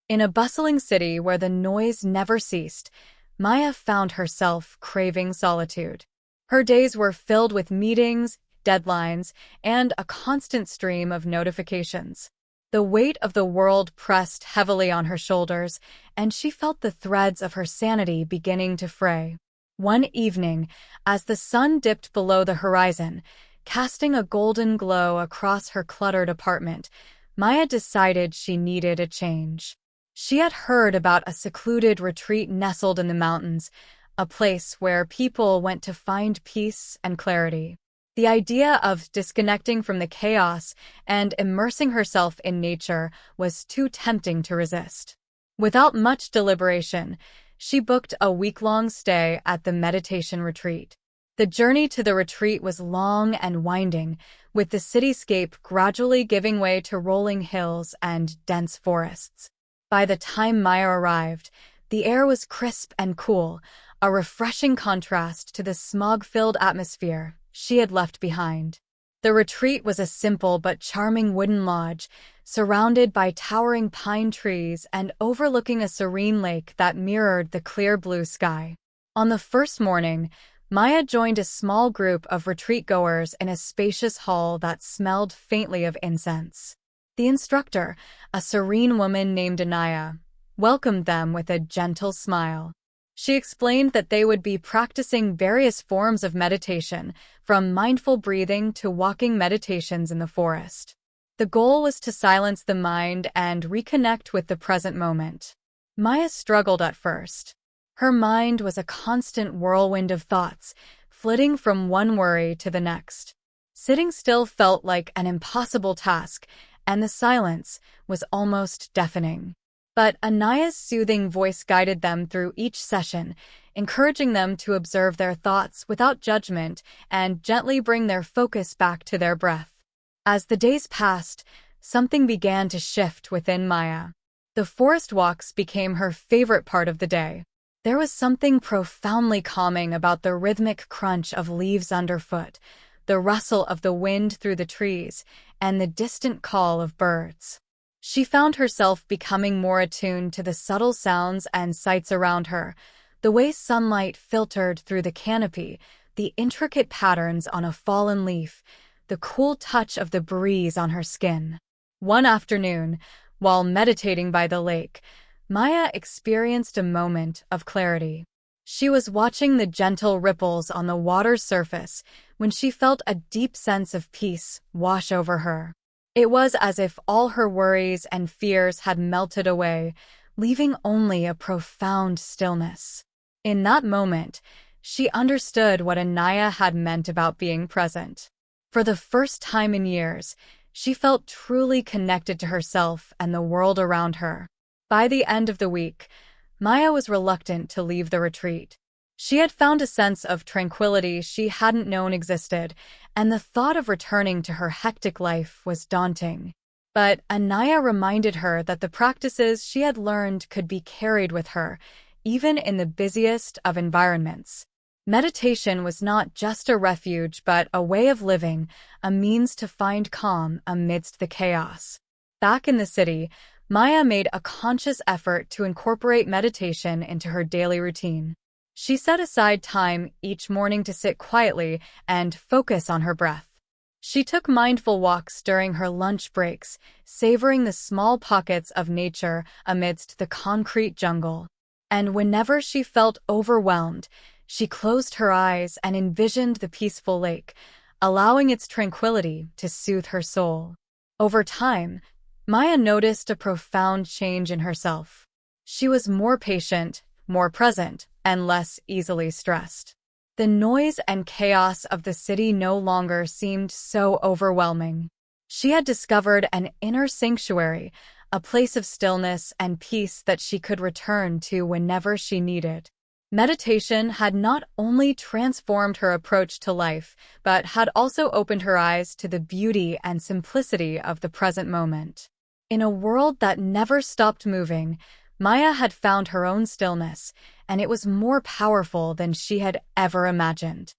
In a bustling city where the noise never ceased, Maya found herself craving solitude. Her days were filled with meetings, deadlines, and a constant stream of notifications. The weight of the world pressed heavily on her shoulders, and she felt the threads of her sanity beginning to fray. One evening, as the sun dipped below the horizon, casting a golden glow across her cluttered apartment, Maya decided she needed a change. She had heard about a secluded retreat nestled in the mountains, a place where people went to find peace and clarity. The idea of disconnecting from the chaos and immersing herself in nature was too tempting to resist. Without much deliberation, she booked a week-long stay at the meditation retreat. The journey to the retreat was long and winding, with the cityscape gradually giving way to rolling hills and dense forests. By the time Maya arrived, the air was crisp and cool, a refreshing contrast to the smog-filled atmosphere she had left behind. The retreat was a simple but charming wooden lodge, surrounded by towering pine trees and overlooking a serene lake that mirrored the clear blue sky. On the first morning, Maya joined a small group of retreat-goers in a spacious hall that smelled faintly of incense. The instructor, a serene woman named Anaya, welcomed them with a gentle smile. She explained that they would be practicing various forms of meditation, from mindful breathing to walking meditations in the forest. The goal was to silence the mind and reconnect with the present moment. Maya struggled at first. Her mind was a constant whirlwind of thoughts, flitting from one worry to the next. Sitting still felt like an impossible task, and the silence was almost deafening. But Anaya's soothing voice guided them through each session, encouraging them to observe their thoughts without judgment and gently bring their focus back to their breath. As the days passed, something began to shift within Maya. The forest walks became her favorite part of the day. There was something profoundly calming about the rhythmic crunch of leaves underfoot, the rustle of the wind through the trees, and the distant call of birds. She found herself becoming more attuned to the subtle sounds and sights around her, the way sunlight filtered through the canopy, the intricate patterns on a fallen leaf, the cool touch of the breeze on her skin. One afternoon, while meditating by the lake, Maya experienced a moment of clarity. She was watching the gentle ripples on the water's surface when she felt a deep sense of peace wash over her. It was as if all her worries and fears had melted away, leaving only a profound stillness. In that moment, she understood what Anaya had meant about being present. For the first time in years, she felt truly connected to herself and the world around her. By the end of the week, Maya was reluctant to leave the retreat. She had found a sense of tranquility she hadn't known existed, and the thought of returning to her hectic life was daunting. But Anaya reminded her that the practices she had learned could be carried with her, even in the busiest of environments. Meditation was not just a refuge but a way of living, a means to find calm amidst the chaos. Back in the city, Maya made a conscious effort to incorporate meditation into her daily routine. She set aside time each morning to sit quietly and focus on her breath. She took mindful walks during her lunch breaks, savoring the small pockets of nature amidst the concrete jungle. And whenever she felt overwhelmed, she closed her eyes and envisioned the peaceful lake, allowing its tranquility to soothe her soul. Over time, Maya noticed a profound change in herself. She was more patient, more present, and less easily stressed. The noise and chaos of the city no longer seemed so overwhelming. She had discovered an inner sanctuary, a place of stillness and peace that she could return to whenever she needed. Meditation had not only transformed her approach to life, but had also opened her eyes to the beauty and simplicity of the present moment. In a world that never stopped moving, Maya had found her own stillness, and it was more powerful than she had ever imagined.